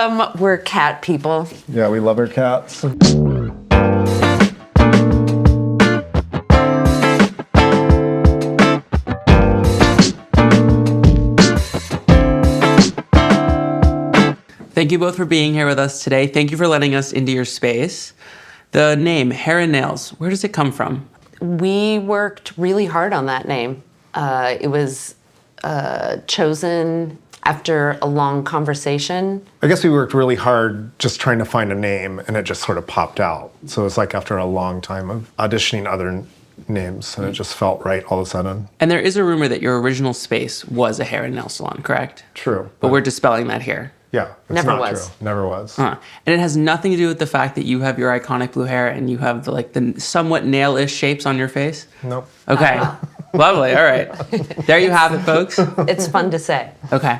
We're cat people. Yeah, we love our cats. Thank you both for being here with us today. Thank you for letting us into your space. The name, Hair and Nails, where does it come from? We worked really hard on that name. It was chosen after a long conversation. I guess we worked really hard just trying to find a name, and it just sort of popped out. So it's like after a long time of auditioning other names, and it just felt right all of a sudden. And there is a rumor that your original space was a hair and nail salon, correct? True. But we're dispelling that here. Yeah, it's Never not was. true. Never was. And it has nothing to do with the fact that you have your iconic blue hair and you have the somewhat nail-ish shapes on your face? Nope. Okay. Lovely. All right. There you have it, folks. It's fun to say. Okay.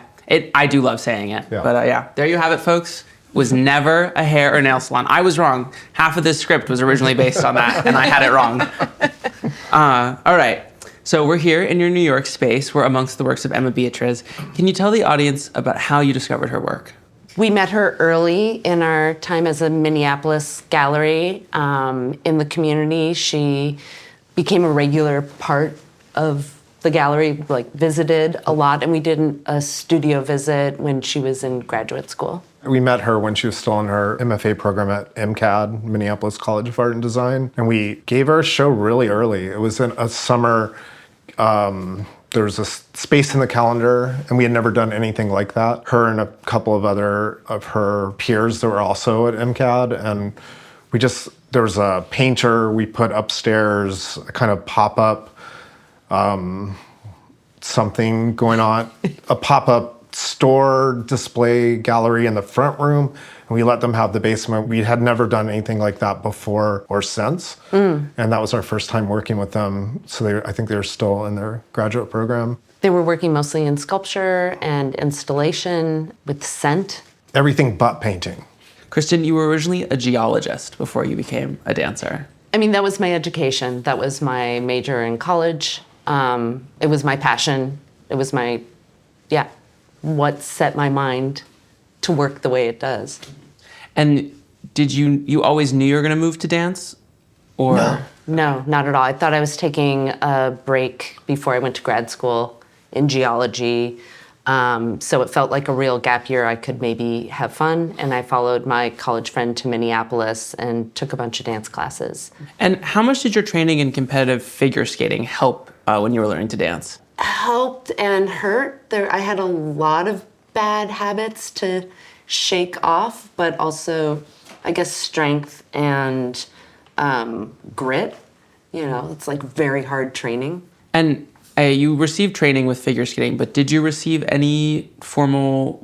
I do love saying it. Yeah. But yeah, there you have it, folks. Was never a hair or nail salon. I was wrong. Half of this script was originally based on that, and I had it wrong. All right. So we're here in your New York space. We're amongst the works of Emma Beatriz. Can you tell the audience about how you discovered her work? We met her early in our time as a Minneapolis gallery. In the community, she became a regular part of the gallery, visited a lot, and we did a studio visit when she was in graduate school. We met her when she was still in her MFA program at MCAD, Minneapolis College of Art and Design, and we gave her a show really early. It was in a summer. There was a space in the calendar, and we had never done anything like that. Her and a couple of other of her peers that were also at MCAD, and there was a painter we put upstairs, a kind of pop-up something going on, a pop-up store display gallery in the front room, and we let them have the basement. We had never done anything like that before or since, and that was our first time working with them. So I think they're still in their graduate program. They were working mostly in sculpture and installation with scent. Everything but painting. Kristin, you were originally a geologist before you became a dancer. I mean, that was my education. That was my major in college. It was my passion. It was what set my mind to work the way it does. And did you always knew you were going to move to dance? Or No, not at all. I thought I was taking a break before I went to grad school in geology. So it felt like a real gap year. I could maybe have fun. And I followed my college friend to Minneapolis and took a bunch of dance classes. And how much did your training in competitive figure skating help when you were learning to dance? Helped and hurt. I had a lot of bad habits to shake off, but also, I guess, strength and grit. It's very hard training. And you received training with figure skating, but did you receive any formal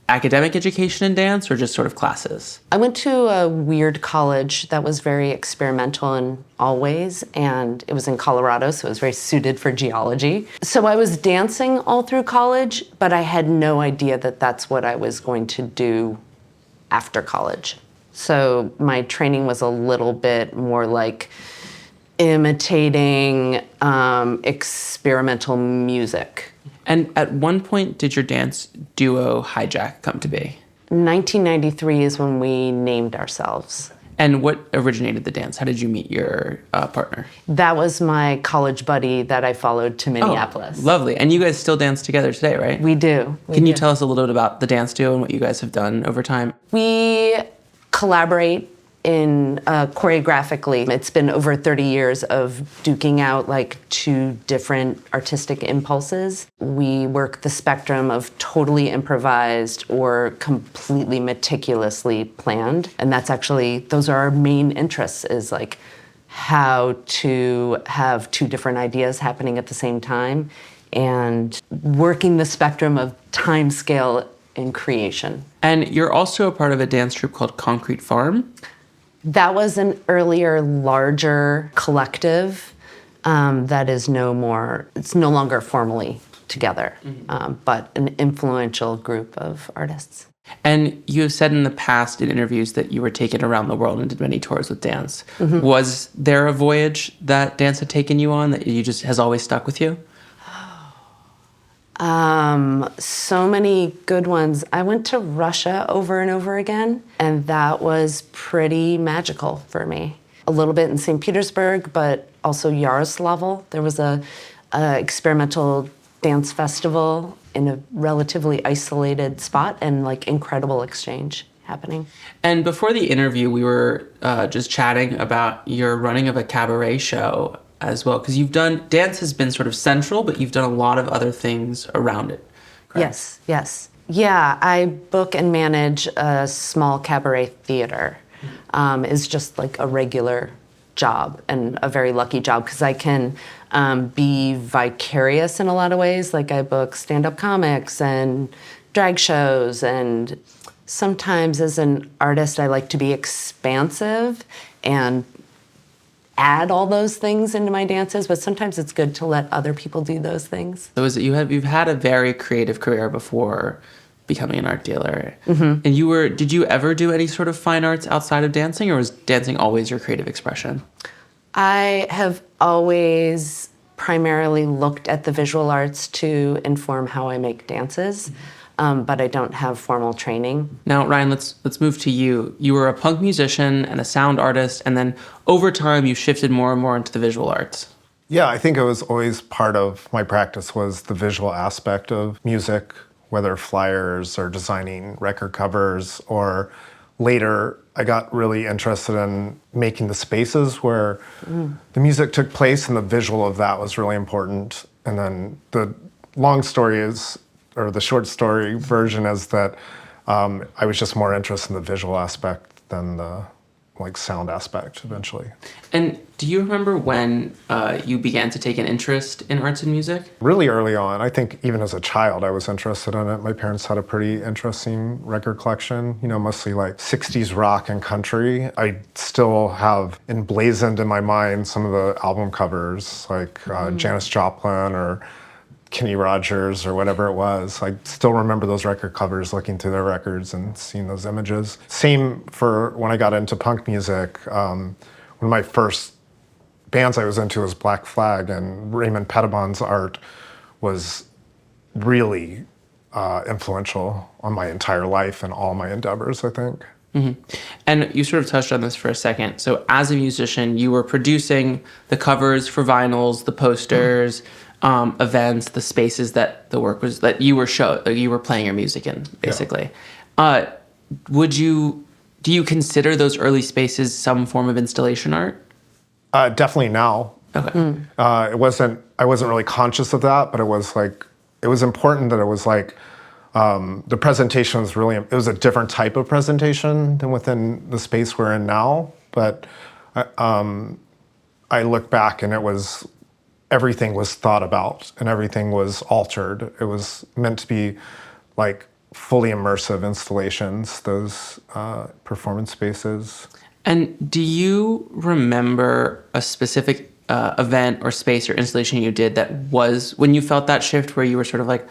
academic education in dance or just sort of classes? I went to a weird college that was very experimental in all ways, and it was in Colorado, so it was very suited for geology. So I was dancing all through college, but I had no idea that that's what I was going to do after college. So my training was a little bit more like imitating experimental music. And at one point, did your dance duo Hijack come to be? 1993 is when we named ourselves. And what originated the dance? How did you meet your partner? That was my college buddy that I followed to Minneapolis. Oh, lovely. And you guys still dance together today, right? We do. Can you tell us a little bit about the dance duo and what you guys have done over time? We collaborate in choreographically. It's been over 30 years of duking out two different artistic impulses. We work the spectrum of totally improvised or completely meticulously planned. And those are our main interests, is how to have two different ideas happening at the same time and working the spectrum of time scale and creation. And you're also a part of a dance troupe called Concrete Farm. That was an earlier, larger collective that is it's no longer formally together, but an influential group of artists. And you have said in the past in interviews that you were taken around the world and did many tours with dance. Mm-hmm. Was there a voyage that dance had taken you on that has always stuck with you? So many good ones. I went to Russia over and over again, and that was pretty magical for me. A little bit in St. Petersburg, but also Yaroslavl. There was a experimental dance festival in a relatively isolated spot, and like incredible exchange happening. And before the interview, we were just chatting about your running of a cabaret show as well, because dance has been sort of central, but you've done a lot of other things around it. Correct? Yes. Yeah, I book and manage a small cabaret theater. Is just like a regular job, and a very lucky job because I can be vicarious in a lot of ways. Like I book stand-up comics and drag shows, and sometimes as an artist I like to be expansive and add all those things into my dances, but sometimes it's good to let other people do those things. So you've had a very creative career before becoming an art dealer. Mm-hmm. And did you ever do any sort of fine arts outside of dancing, or was dancing always your creative expression? I have always primarily looked at the visual arts to inform how I make dances. But I don't have formal training. Now, Ryan, let's move to you. You were a punk musician and a sound artist, and then over time you shifted more and more into the visual arts. Yeah, I think it was always part of my practice was the visual aspect of music, whether flyers or designing record covers, or later I got really interested in making the spaces where the music took place, and the visual of that was really important. And then the short story version is that I was just more interested in the visual aspect than the sound aspect eventually. And do you remember when you began to take an interest in arts and music? Really early on. I think even as a child I was interested in it. My parents had a pretty interesting record collection, mostly like 60s rock and country. I still have emblazoned in my mind some of the album covers, like Janis Joplin or Kenny Rogers or whatever it was. I still remember those record covers, looking through their records and seeing those images. Same for when I got into punk music. One of my first bands I was into was Black Flag, and Raymond Pettibon's art was really influential on my entire life and all my endeavors, I think. Mm-hmm. And you sort of touched on this for a second. So as a musician, you were producing the covers for vinyls, the posters, events, the spaces that the work was that you were playing your music in, basically. Yeah. Do you consider those early spaces some form of installation art? Definitely now. Okay. I wasn't really conscious of that, but it was important that it was the presentation was it was a different type of presentation than within the space we're in now. But I look back and everything was thought about and everything was altered. It was meant to be fully immersive installations, those performance spaces. And do you remember a specific event or space or installation you did that was when you felt that shift where you were sort of like,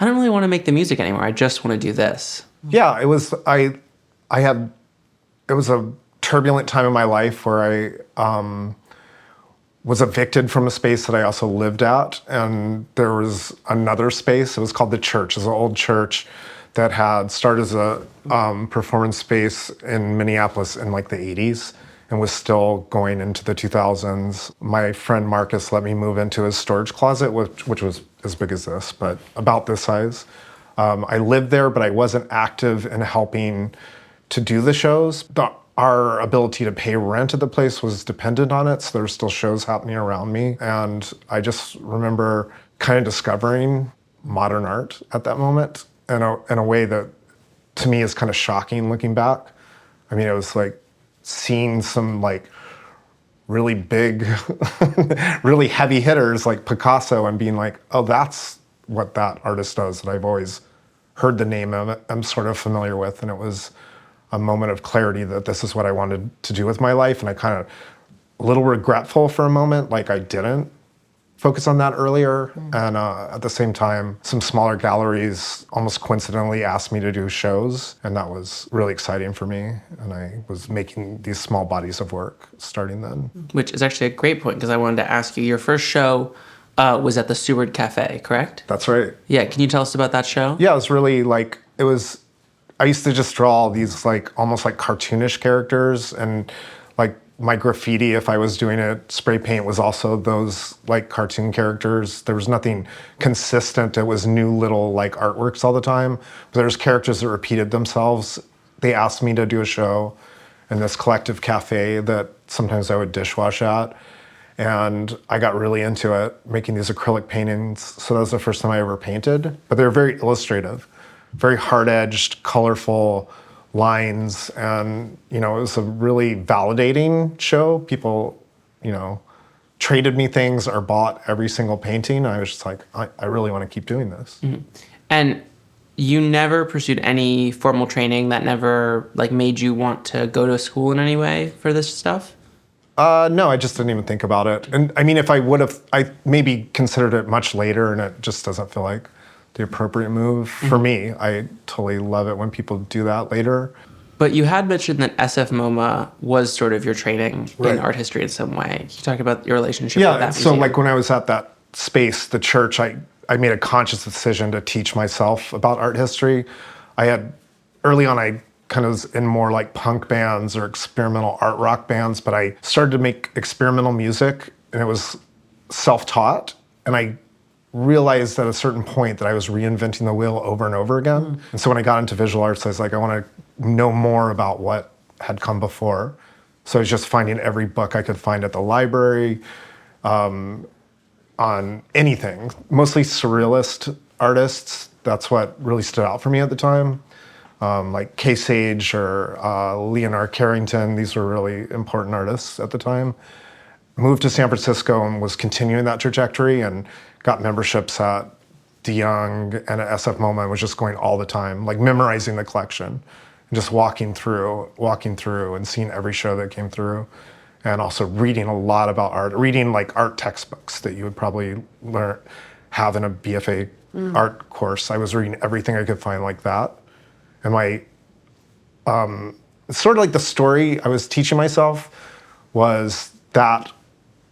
I don't really want to make the music anymore, I just want to do this? Yeah, it was a turbulent time in my life where I was evicted from a space that I also lived at, and there was another space. It was called the Church. It was an old church that had started as a performance space in Minneapolis in the 80s and was still going into the 2000s. My friend Marcus let me move into his storage closet, which was as big as this, but about this size. I lived there, but I wasn't active in helping to do the shows. Our ability to pay rent at the place was dependent on it, so there were still shows happening around me. And I just remember kind of discovering modern art at that moment in a way that, to me, is kind of shocking looking back. I mean, it was seeing some really big, really heavy hitters like Picasso and being like, oh, that's what that artist does that I've always heard the name of it, I'm sort of familiar with. And it was a moment of clarity that this is what I wanted to do with my life. And I kind of a little regretful for a moment, I didn't focus on that earlier. And at the same time, some smaller galleries almost coincidentally asked me to do shows. And that was really exciting for me. And I was making these small bodies of work starting then. Which is actually a great point, because I wanted to ask you, your first show was at the Seward Cafe, correct? That's right. Yeah, can you tell us about that show? Yeah, it was really like, I used to just draw these like almost like cartoonish characters, and like my graffiti, if I was doing it, spray paint was also those like cartoon characters. There was nothing consistent. It was new little like artworks all the time. But there's characters that repeated themselves. They asked me to do a show in this collective cafe that sometimes I would dishwash at. And I got really into it, making these acrylic paintings. So that was the first time I ever painted. But they were very illustrative, very hard-edged, colorful lines. And, it was a really validating show. People, traded me things or bought every single painting. And I was just like, I really want to keep doing this. Mm-hmm. And you never pursued any formal training that never like made you want to go to school in any way for this stuff? No, I just didn't even think about it. And I mean, if I would have, I maybe considered it much later, and it just doesn't feel like the appropriate move for me. I totally love it when people do that later. But you had mentioned that SF MoMA was sort of your training Right. in art history in some way. Can you talk about your relationship with that Yeah, so museum? like when I was at that space, the church, I made a conscious decision to teach myself about art history. Early on, I kind of was in more like punk bands or experimental art rock bands, but I started to make experimental music, and it was self-taught. And I realized at a certain point that I was reinventing the wheel over and over again. And so when I got into visual arts, I was like, I want to know more about what had come before. So I was just finding every book I could find at the library, on anything, mostly surrealist artists. That's what really stood out for me at the time. Like Kay Sage or Leonard Carrington. These were really important artists at the time. Moved to San Francisco and was continuing that trajectory, and got memberships at DeYoung and at SF MoMA, and was just going all the time, like memorizing the collection and just walking through and seeing every show that came through. And also reading a lot about art, reading like art textbooks that you would probably have in a BFA art course. I was reading everything I could find like that. And it's sort of like the story I was teaching myself was that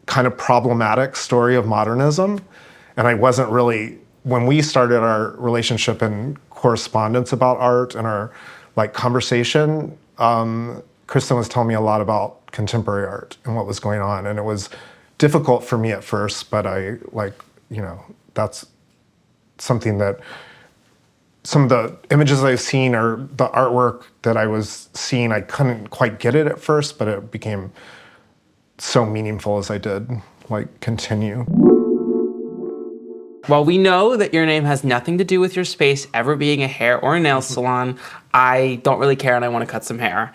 kind of problematic story of modernism. And I wasn't really, when we started our relationship and correspondence about art and our like conversation, Kristin was telling me a lot about contemporary art and what was going on. And it was difficult for me at first, but that's something that some of the images I've seen or the artwork that I was seeing, I couldn't quite get it at first, but it became so meaningful as I did continue. While we know that your name has nothing to do with your space ever being a hair or a nail salon, I don't really care and I want to cut some hair.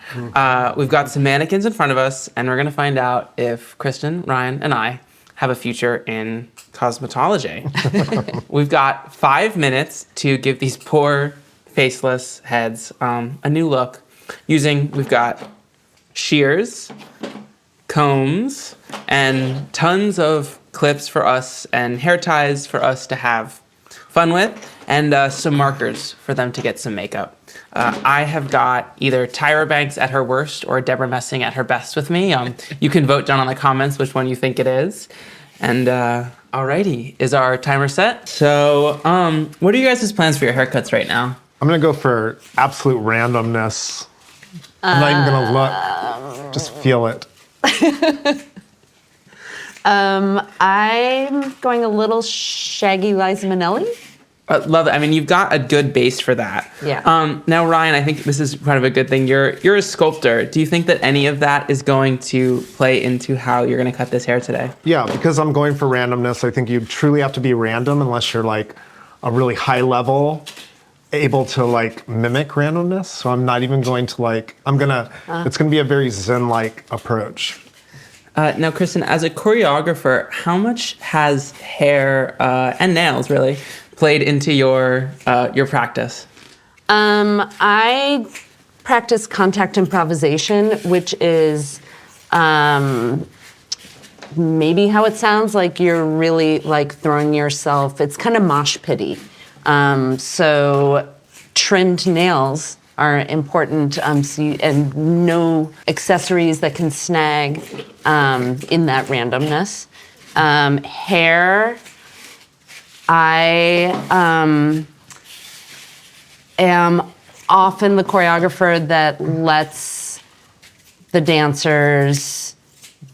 We've got some mannequins in front of us, and we're going to find out if Kristin, Ryan, and I have a future in cosmetology. We've got 5 minutes to give these poor, faceless heads a new look. We've got shears, combs, and tons of clips for us and hair ties for us to have fun with, and some markers for them to get some makeup. I have got either Tyra Banks at her worst or Deborah Messing at her best with me. You can vote down in the comments which one you think it is. And alrighty, is our timer set? So what are you guys' plans for your haircuts right now? I'm gonna go for absolute randomness. I'm not even gonna look, just feel it. I'm going a little shaggy Liza Minnelli. Love it. I mean, you've got a good base for that. Yeah. Now, Ryan, I think this is kind of a good thing. You're a sculptor. Do you think that any of that is going to play into how you're going to cut this hair today? Yeah, because I'm going for randomness. I think you truly have to be random unless you're like a really high level, able to like mimic randomness. So I'm not even going to it's gonna be a very Zen-like approach. Now, Kristin, as a choreographer, how much has hair and nails really played into your practice? I practice contact improvisation, which is maybe how it sounds, like you're really like throwing yourself. It's kind of mosh pitty. So trimmed nails are important, and no accessories that can snag in that randomness. Hair, I am often the choreographer that lets the dancers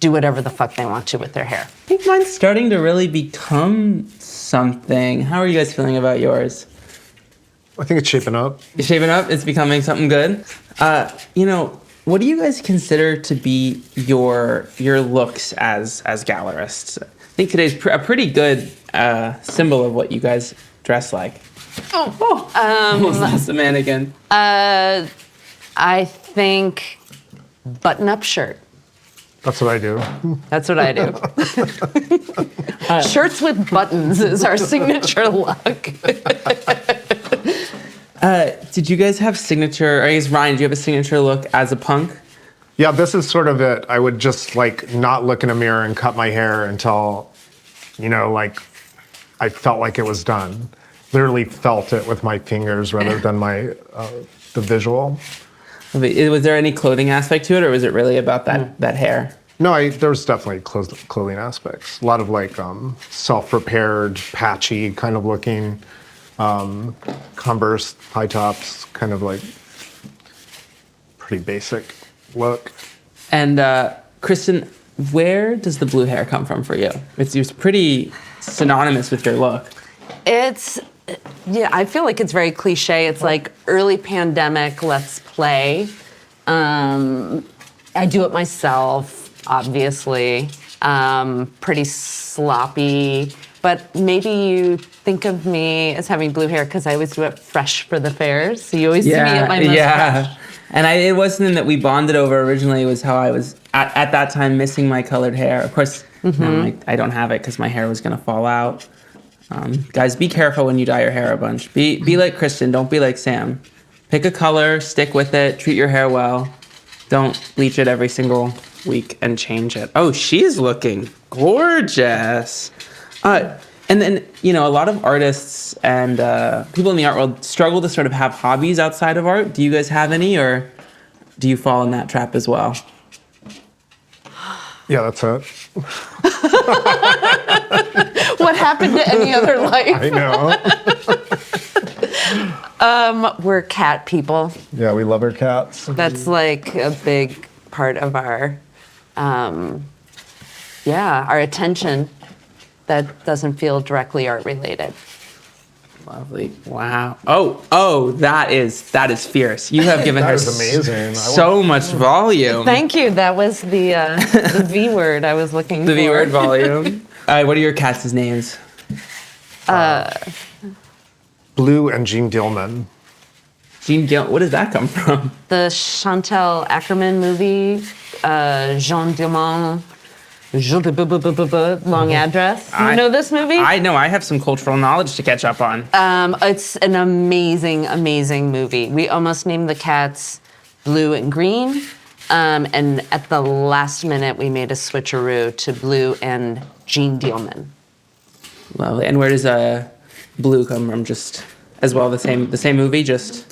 do whatever the fuck they want to with their hair. I think mine's starting to really become something. How are you guys feeling about yours? I think it's shaping up. It's shaping up? It's becoming something good? What do you guys consider to be your looks as gallerists? I think today's a pretty good symbol of what you guys dress like. Almost lost the mannequin. I think button-up shirt. That's what I do. That's what I do. Shirts with buttons is our signature look. Did you guys have signature, or I guess Ryan, do you have a signature look as a punk? Yeah, this is sort of it. I would just like not look in a mirror and cut my hair until, like I felt like it was done. Literally felt it with my fingers rather than the visual. Was there any clothing aspect to it, or was it really about that hair? No, there's definitely clothing aspects. A lot of like self-prepared, patchy kind of looking, Converse high tops, kind of like pretty basic look. And Kristin, where does the blue hair come from for you? It's pretty synonymous with your look. I feel like it's very cliche. It's like early pandemic, let's play. I do it myself, obviously. Pretty sloppy, but maybe you think of me as having blue hair because I always do it fresh for the fairs. So you always see me at my most fresh. Yeah. And it wasn't something that we bonded over originally. It was how I was, at that time, missing my colored hair. Of course, now I don't have it because my hair was going to fall out. Guys, be careful when you dye your hair a bunch. Be like Kristin, don't be like Sam. Pick a color, stick with it, treat your hair well. Don't bleach it every single week and change it. Oh, she's looking gorgeous. And then, a lot of artists and people in the art world struggle to sort of have hobbies outside of art. Do you guys have any, or do you fall in that trap as well? Yeah, that's it. What happened to any other life? I know. We're cat people. Yeah, we love our cats. That's like a big part of our attention that doesn't feel directly art related. Lovely. Wow. Oh, that is fierce. You have given her amazing. So much volume. Thank you. That was the V word I was looking for. The V word volume. What are your cats' names? Blue and Jean Dillman. Where does that come from? The Chantal Ackerman movie, Jean Diamant, long address. You know this movie? I know. I have some cultural knowledge to catch up on. It's an amazing, amazing movie. We almost named the cats Blue and Green, and at the last minute we made a switcheroo to Blue and Jean Dielman. Lovely. And where does Blue come from? Just as well the same movie, just.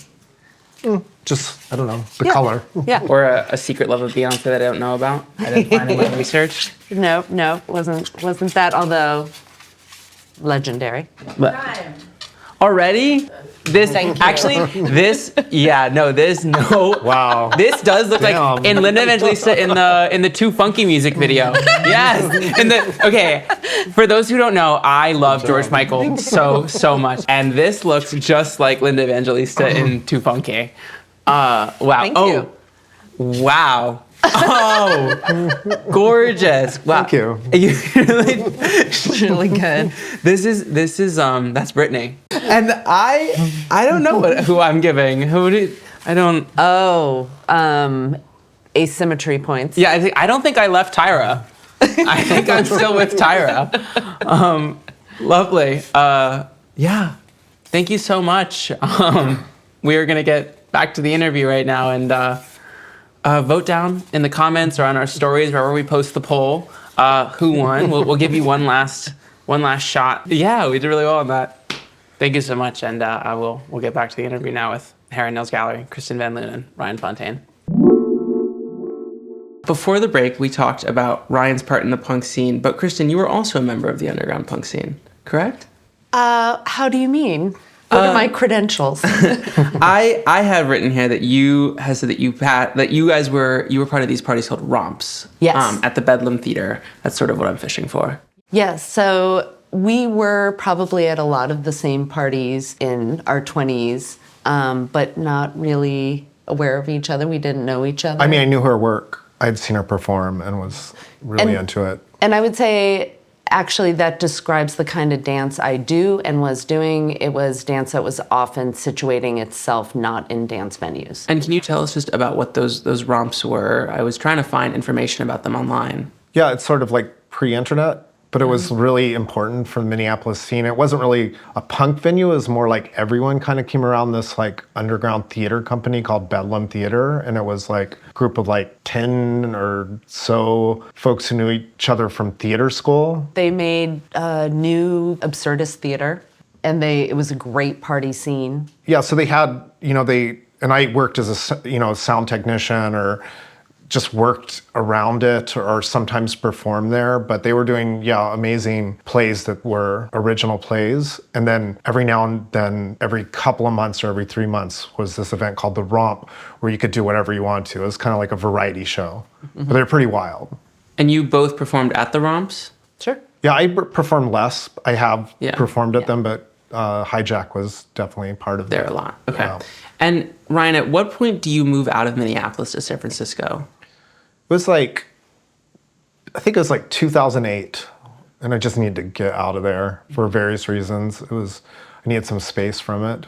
Just, I don't know, the color. Yeah. Or a secret love of Beyonce that I don't know about. I didn't find in my research. No, wasn't that, although legendary. But already? This Wow. This does look like in Linda Evangelista in the Too Funky music video. Yes. For those who don't know, I love George Michael so much, and this looks just like Linda Evangelista in Too Funky. Wow. Thank you. Wow. Oh, gorgeous. Wow. Thank you. It's really good. This is that's Brittany. And I don't know who I'm giving. Asymmetry points. Yeah, I don't think I left Tyra. I think I'm still with Tyra. Lovely. Yeah. Thank you so much. We are gonna get back to the interview right now and vote down in the comments or on our stories wherever we post the poll. Who won? We'll give you one last shot. Yeah, we did really well on that. Thank you so much, and we'll get back to the interview now with Hair and Nails Gallery, Kristin Van Loon and Ryan Fontaine. Before the break, we talked about Ryan's part in the punk scene, but Kristin, you were also a member of the underground punk scene, correct? How do you mean? What are my credentials? I have written here that you have said that you guys were part of these parties called romps. Yes. At the Bedlam Theater. That's sort of what I'm fishing for. Yes, so we were probably at a lot of the same parties in our 20s, but not really aware of each other. We didn't know each other. I mean, I knew her work. I'd seen her perform and was really into it. And I would say, actually, that describes the kind of dance I do and was doing. It was dance that was often situating itself not in dance venues. And can you tell us just about what those romps were? I was trying to find information about them online. Yeah, it's sort of like pre-internet, but it was really important for the Minneapolis scene. It wasn't really a punk venue. It was more like everyone kind of came around this like underground theater company called Bedlam Theater. And it was like a group of like 10 or so folks who knew each other from theater school. They made a new absurdist theater, and it was a great party scene. Yeah, so they had, and I worked as a, sound technician or just worked around it or sometimes performed there, but they were doing, amazing plays that were original plays. And then every now and then, every couple of months or every 3 months was this event called The Romp, where you could do whatever you want to. It was kind of like a variety show, but they're pretty wild. And you both performed at the romps? Sure. Yeah, I performed less. I have performed at them, but Hijack was definitely part of there a lot. Okay. Yeah. And Ryan, at what point do you move out of Minneapolis to San Francisco? It was I think it was 2008, and I just needed to get out of there for various reasons. I needed some space from it.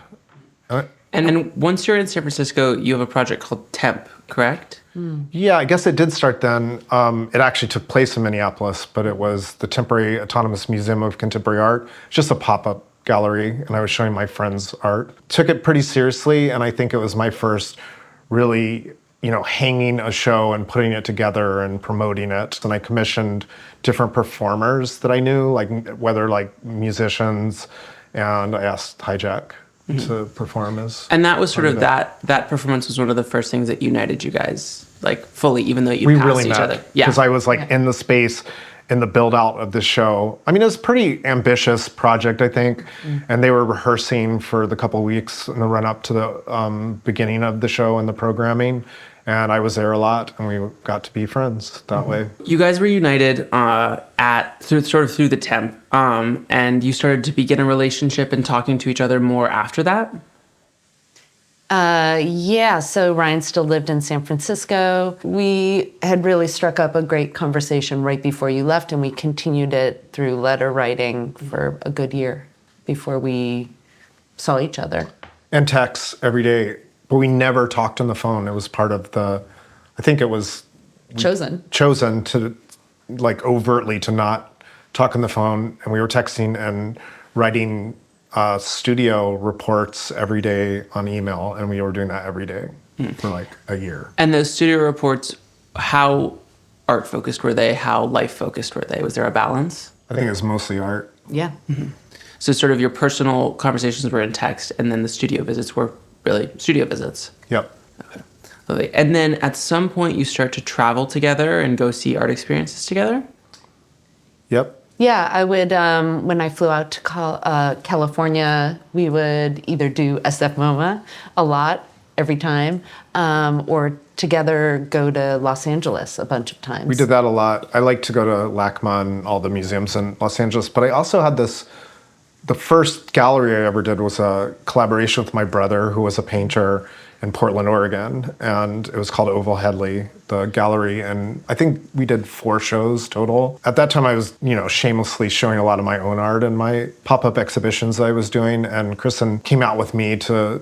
And then once you're in San Francisco, you have a project called Temp, correct? Yeah, I guess it did start then. It actually took place in Minneapolis, but it was the Temporary Autonomous Museum of Contemporary Art. It's just a pop-up gallery, and I was showing my friends' art. Took it pretty seriously, and I think it was my first really hanging a show and putting it together and promoting it. And I commissioned different performers that I knew, whether musicians, and I asked Hijack to perform as. And that was sort of that performance was one of the first things that united you guys, fully, even though you passed really each met, other. Yeah. Because I was in the space in the build out of the show. I mean, it was a pretty ambitious project, I think. And they were rehearsing for the couple weeks in the run up to the beginning of the show and the programming. And I was there a lot, and we got to be friends that way. You guys were united through the Temp, and you started to begin a relationship and talking to each other more after that? Yeah, so Ryan still lived in San Francisco. We had really struck up a great conversation right before you left, and we continued it through letter writing for a good year before we saw each other. And texts every day. But we never talked on the phone. It was part of I think it was chosen to overtly to not talk on the phone. And we were texting and writing studio reports every day on email. And we were doing that every day for a year. And those studio reports, how art focused were they? How life focused were they? Was there a balance? I think it was mostly art. Yeah. Mm-hmm. So sort of your personal conversations were in text, and then the studio visits were really studio visits. Yep. Okay. Lovely. And then at some point you start to travel together and go see art experiences together? Yep. Yeah, I would, when I flew out to California, we would either do SF MoMA a lot, every time, or together go to Los Angeles a bunch of times. We did that a lot. I like to go to LACMA and all the museums in Los Angeles, but I also had the first gallery I ever did was a collaboration with my brother, who was a painter in Portland, Oregon, and it was called Oval Headley, the gallery, and I think we did 4 shows total. At that time, I was, shamelessly showing a lot of my own art in my pop-up exhibitions that I was doing, and Kristin came out with me to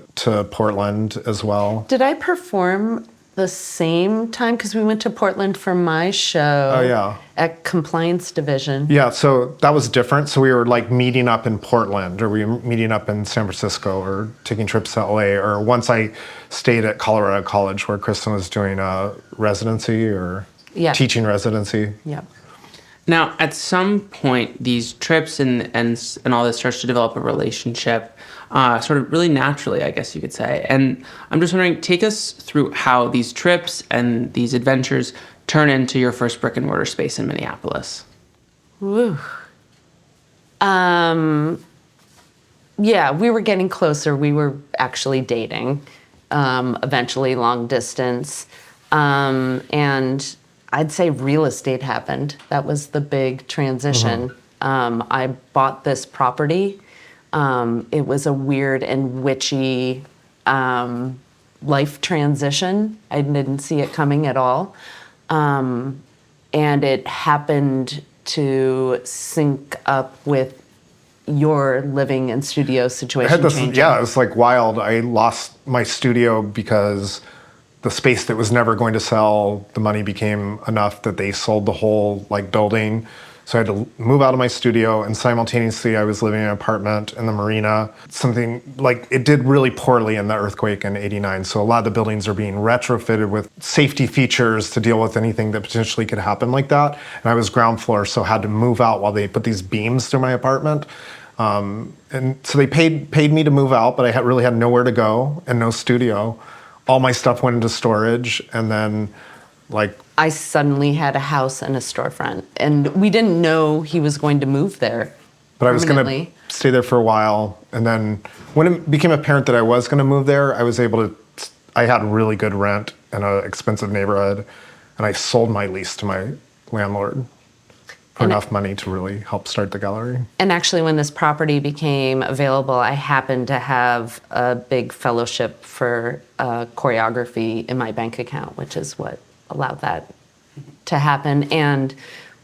Portland as well. Did I perform the same time? Because we went to Portland for my show. Oh, yeah. At Compliance Division. Yeah, so that was different. So we were meeting up in Portland, or we were meeting up in San Francisco, or taking trips to LA, or once I stayed at Colorado College where Kristin was doing a residency or teaching residency. Yeah. Now, at some point, these trips and all this starts to develop a relationship, sort of really naturally, I guess you could say. And I'm just wondering, take us through how these trips and these adventures turn into your first brick and mortar space in Minneapolis. Woo. Yeah, we were getting closer. We were actually dating, eventually long distance. And I'd say real estate happened. That was the big transition. I bought this property. It was a weird and witchy life transition. I didn't see it coming at all. And it happened to sync up with your living and studio situation changing. Yeah, it was like wild. I lost my studio because the space that was never going to sell, the money became enough that they sold the whole like building. So I had to move out of my studio, and simultaneously I was living in an apartment in the marina. Something like it did really poorly in the earthquake in '89. So a lot of the buildings are being retrofitted with safety features to deal with anything that potentially could happen like that. And I was ground floor, so had to move out while they put these beams through my apartment. And so they paid me to move out, but I really had nowhere to go and no studio. All my stuff went into storage, and then like I suddenly had a house and a storefront, and we didn't know he was going to move there. But I was going to stay there for a while, and then when it became apparent that I was going to move there, I had really good rent in an expensive neighborhood, and I sold my lease to my landlord for enough money to really help start the gallery. And actually, when this property became available, I happened to have a big fellowship for choreography in my bank account, which is what allowed that to happen. And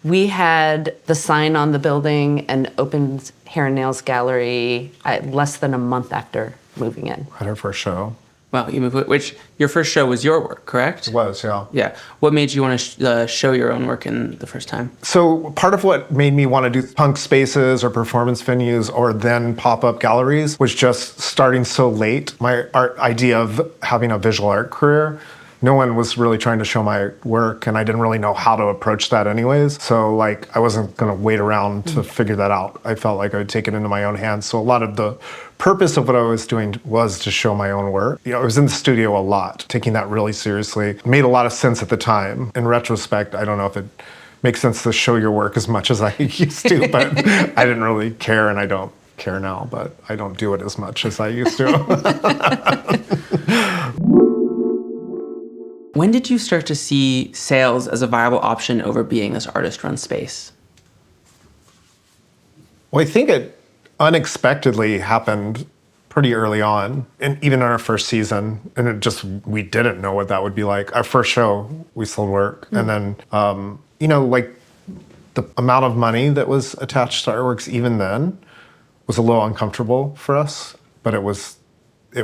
we had the sign on the building and opened hair and nails gallery less than a month after moving in. Had our first show. Wow, you moved, which your first show was your work, correct? It was, yeah. Yeah. What made you want to show your own work in the first time? So part of what made me want to do punk spaces or performance venues or then pop-up galleries was just starting so late. My art idea of having a visual art career, no one was really trying to show my work, and I didn't really know how to approach that anyways. So like I wasn't going to wait around to figure that out. I felt like I would take it into my own hands. So a lot of the purpose of what I was doing was to show my own work. I was in the studio a lot, taking that really seriously. It made a lot of sense at the time. In retrospect, I don't know if it makes sense to show your work as much as I used to, but I didn't really care, and I don't care now, but I don't do it as much as I used to. When did you start to see sales as a viable option over being this artist-run space? Well, I think it unexpectedly happened pretty early on, and even in our first season, and we didn't know what that would be like. Our first show, we sold work, and then, like the amount of money that was attached to artworks even then was a little uncomfortable for us, but it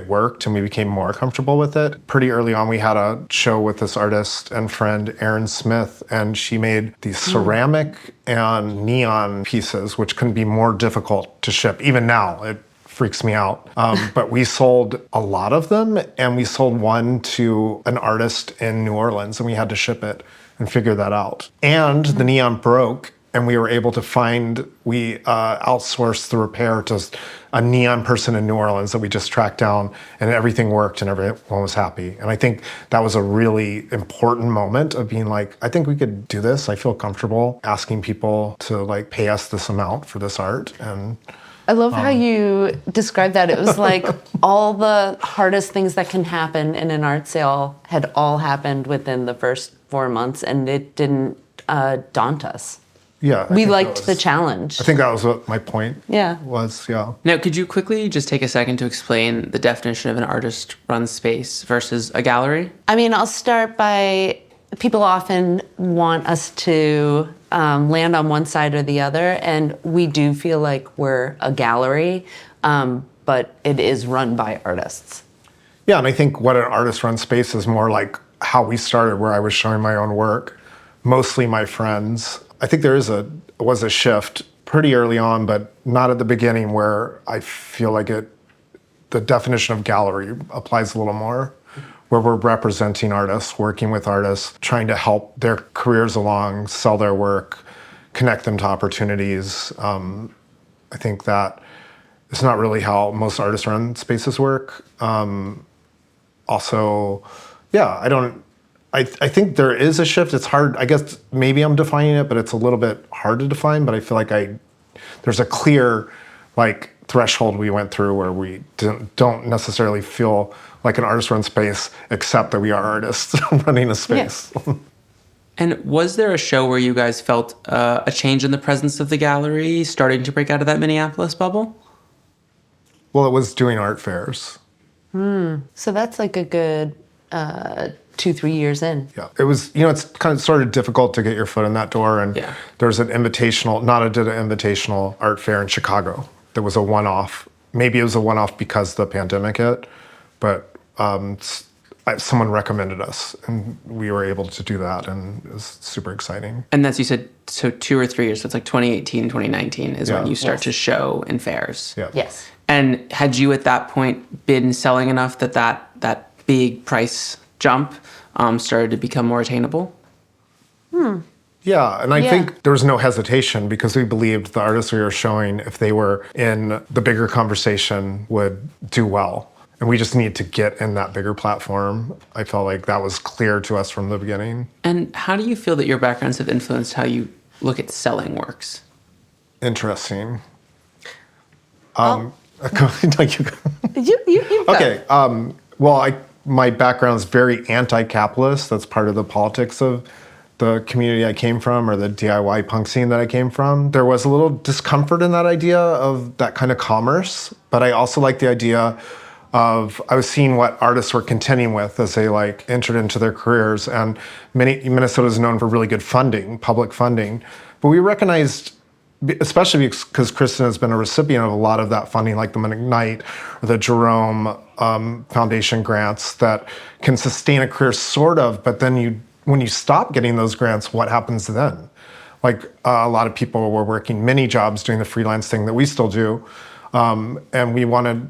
worked, and we became more comfortable with it. Pretty early on, we had a show with this artist and friend, Erin Smith, and she made these ceramic and neon pieces, which couldn't be more difficult to ship. Even now, it freaks me out. But we sold a lot of them, and we sold one to an artist in New Orleans, and we had to ship it and figure that out. And the neon broke, and we were able to we outsourced the repair to a neon person in New Orleans that we just tracked down, and everything worked and everyone was happy. And I think that was a really important moment of being like, I think we could do this. I feel comfortable asking people to like pay us this amount for this art. And I love how you described that. It was like all the hardest things that can happen in an art sale had all happened within the first 4 months, and it didn't daunt us. Yeah, we liked the challenge. I think that was what my point was, yeah. Now, could you quickly just take a second to explain the definition of an artist-run space versus a gallery? I mean, I'll start by, people often want us to land on one side or the other, and we do feel like we're a gallery, but it is run by artists. Yeah, and I think what an artist-run space is more like how we started, where I was showing my own work, mostly my friends. I think there was a shift pretty early on, but not at the beginning, where I feel like the definition of gallery applies a little more, where we're representing artists, working with artists, trying to help their careers along, sell their work, connect them to opportunities. I think that it's not really how most artist-run spaces work. I think there is a shift. It's hard. I guess maybe I'm defining it, but it's a little bit hard to define. But I feel like there's a clear threshold we went through where we don't necessarily feel like an artist-run space, except that we are artists running a space. Yeah. And was there a show where you guys felt a change in the presence of the gallery starting to break out of that Minneapolis bubble? Well, it was doing art fairs. So that's like a good 2-3 years in. Yeah, it was, it's kind of sort of difficult to get your foot in that door. And there's an invitational, Nada did an invitational art fair in Chicago that was a one-off. Maybe it was a one-off because the pandemic hit, but someone recommended us and we were able to do that, and it was super exciting. And that's, you said, so 2 or 3 years, so it's like 2018, 2019 is when you start to show in fairs. Yeah. Yes. And had you at that point been selling enough that big price jump started to become more attainable? Yeah, and I think there was no hesitation because we believed the artists we were showing, if they were in the bigger conversation, would do well. And we just needed to get in that bigger platform. I felt like that was clear to us from the beginning. And how do you feel that your backgrounds have influenced how you look at selling works? Interesting. You Okay. Well, my background's very anti-capitalist. That's part of the politics of the community I came from, or the DIY punk scene that I came from. There was a little discomfort in that idea of that kind of commerce, but I also like the idea of, I was seeing what artists were contending with as they entered into their careers, and Minnesota is known for really good funding, public funding, but we recognized, especially because Kristin has been a recipient of a lot of that funding, like the McKnight or the Jerome Foundation grants that can sustain a career sort of, but then when you stop getting those grants, what happens then? A lot of people were working many jobs doing the freelance thing that we still do. And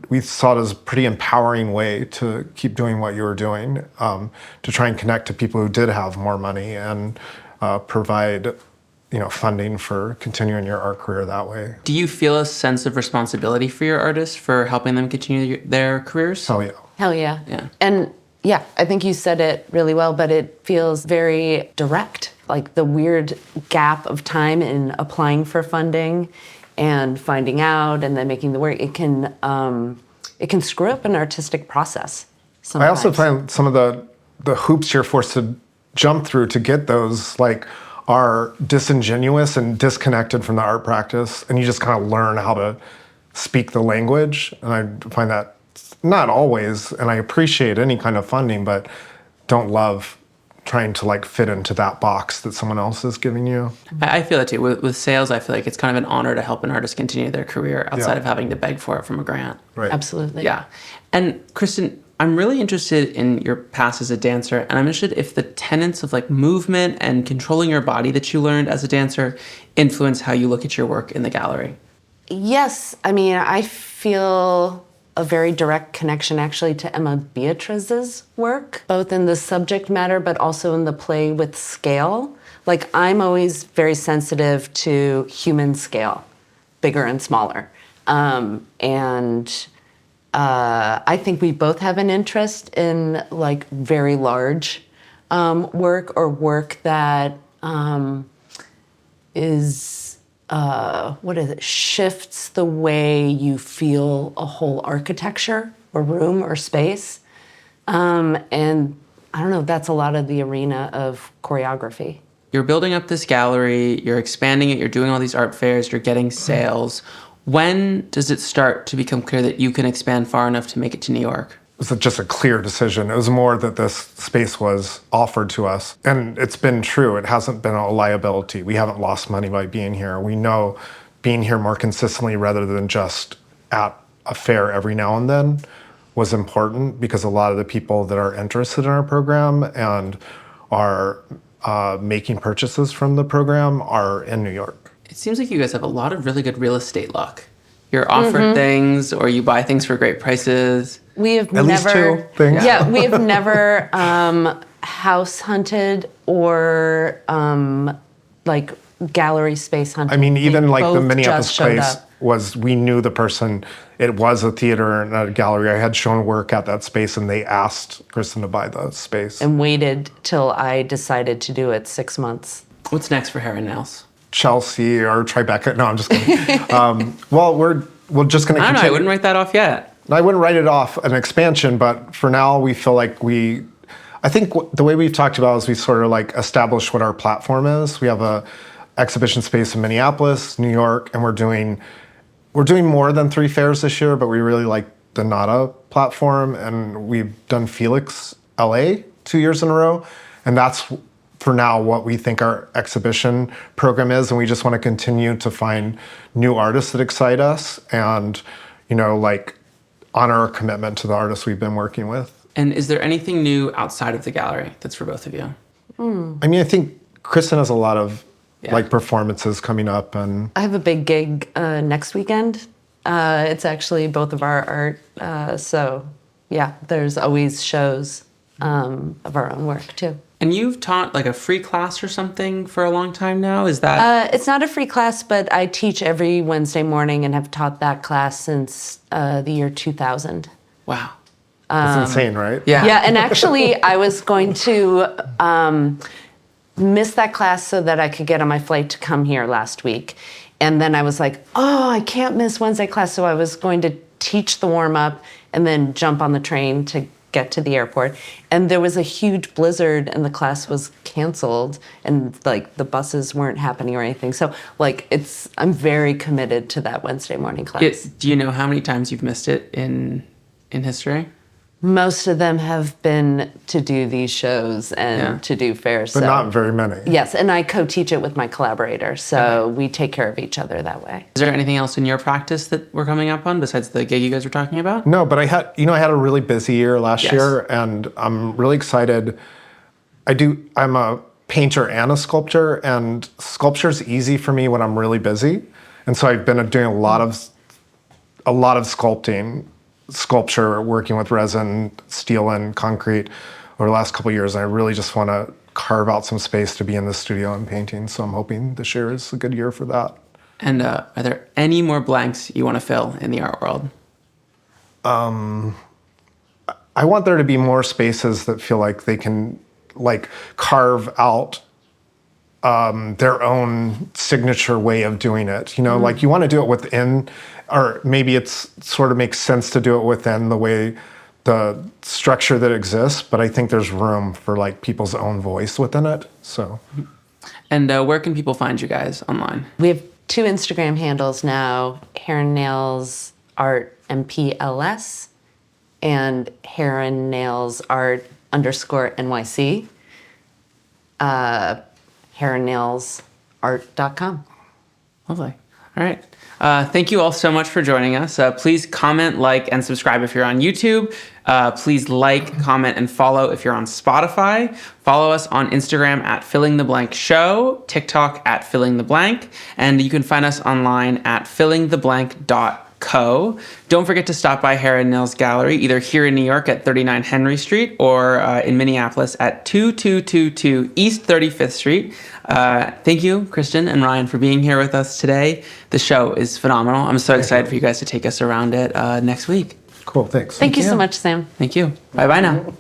we saw it as a pretty empowering way to keep doing what you were doing, to try and connect to people who did have more money and provide funding for continuing your art career that way. Do you feel a sense of responsibility for your artists for helping them continue their careers? Hell yeah. Hell yeah. Yeah. And yeah, I think you said it really well, but it feels very direct. Like the weird gap of time in applying for funding and finding out and then making the work, it can screw up an artistic process sometimes. I also find some of the hoops you're forced to jump through to get those are disingenuous and disconnected from the art practice, and you just kind of learn how to speak the language. And I find that not always, and I appreciate any kind of funding, but don't love trying to fit into that box that someone else is giving you. I feel that too. With sales, I feel like it's kind of an honor to help an artist continue their career outside of having to beg for it from a grant. Right. Absolutely. Yeah. And Kristin, I'm really interested in your past as a dancer, and I'm interested if the tenets of movement and controlling your body that you learned as a dancer influence how you look at your work in the gallery. Yes. I mean, I feel a very direct connection actually to Emma Beatrice's work, both in the subject matter, but also in the play with scale. I'm always very sensitive to human scale, bigger and smaller. I think we both have an interest in very large work, or work that shifts the way you feel a whole architecture or room or space. And I don't know, that's a lot of the arena of choreography. You're building up this gallery, you're expanding it, you're doing all these art fairs, you're getting sales. When does it start to become clear that you can expand far enough to make it to New York? It was just a clear decision. It was more that this space was offered to us. And it's been true. It hasn't been a liability. We haven't lost money by being here. We know being here more consistently rather than just at a fair every now and then was important, because a lot of the people that are interested in our program and are making purchases from the program are in New York. It seems like you guys have a lot of really good real estate luck. You're offered things, or you buy things for great prices. We have At least two things. Yeah, we have never house hunted or gallery space hunted. I mean, even We the both Minneapolis just showed place up. we knew the person. It was a theater and a gallery. I had shown work at that space, and they asked Kristin to buy the space. And waited till I decided to do it 6 months. What's next for Hair and Nails? Chelsea or Tribeca. No, I'm just kidding. Well, we're just going to I don't know. I continue. wouldn't write that off yet. I wouldn't write it off an expansion, but for now we feel like I think the way we've talked about is we sort of like establish what our platform is. We have a exhibition space in Minneapolis, New York, and we're doing more than 3 fairs this year, but we really like the Nada platform, and we've done Felix LA 2 years in a row, and that's for now what we think our exhibition program is, and we just want to continue to find new artists that excite us and, like honor our commitment to the artists we've been working with. And is there anything new outside of the gallery that's for both of you? I mean, I think Kristin has a lot of like performances coming up, and I have a big gig next weekend. It's actually both of our art. So yeah, there's always shows of our own work too. And you've taught like a free class or something for a long time now? Is that? It's not a free class, but I teach every Wednesday morning and have taught that class since the year 2000. Wow. it's insane, right? Yeah. Yeah, and actually I was going to miss that class so that I could get on my flight to come here last week. And then I was like, oh, I can't miss Wednesday class. So I was going to teach the warm-up and then jump on the train to get to the airport. And there was a huge blizzard and the class was canceled and like the buses weren't happening or anything. So like I'm very committed to that Wednesday morning class. Do you know how many times you've missed it in history? Most of them have been to do these shows and to do fairs. But not very many. Yes, and I co-teach it with my collaborator, so we take care of each other that way. Is there anything else in your practice that we're coming up on besides the gig you guys were talking about? No, but I had a really busy year last year, and I'm really excited. I'm a painter and a sculptor, and sculpture's easy for me when I'm really busy. And so I've been doing a lot of sculpture, working with resin, steel, and concrete over the last couple of years. And I really just want to carve out some space to be in the studio and painting. So I'm hoping this year is a good year for that. And are there any more blanks you want to fill in the art world? I want there to be more spaces that feel like they can like carve out their own signature way of doing it. You know, like you want to do it within, or maybe it's sort of makes sense to do it within the structure that exists, but I think there's room for like people's own voice within it. So. And where can people find you guys online? We have 2 Instagram handles now, Hair and Nails Art MPLS and Hair and Nails Art _NYC. hairandnailsart.com. Lovely. All right. Thank you all so much for joining us. Please comment, like, and subscribe if you're on YouTube. Please like, comment, and follow if you're on Spotify. Follow us on Instagram at FillingTheBlankShow, TikTok at FillingTheBlank, and you can find us online at fillingtheblank.co. Don't forget to stop by Hair and Nails Gallery, either here in New York at 39 Henry Street or in Minneapolis at 2222 East 35th Street. Thank you, Kristin and Ryan, for being here with us today. The show is phenomenal. I'm so excited for you guys to take us around it next week. Cool, thanks. Thank you so much, Sam. Thank you. Bye-bye now.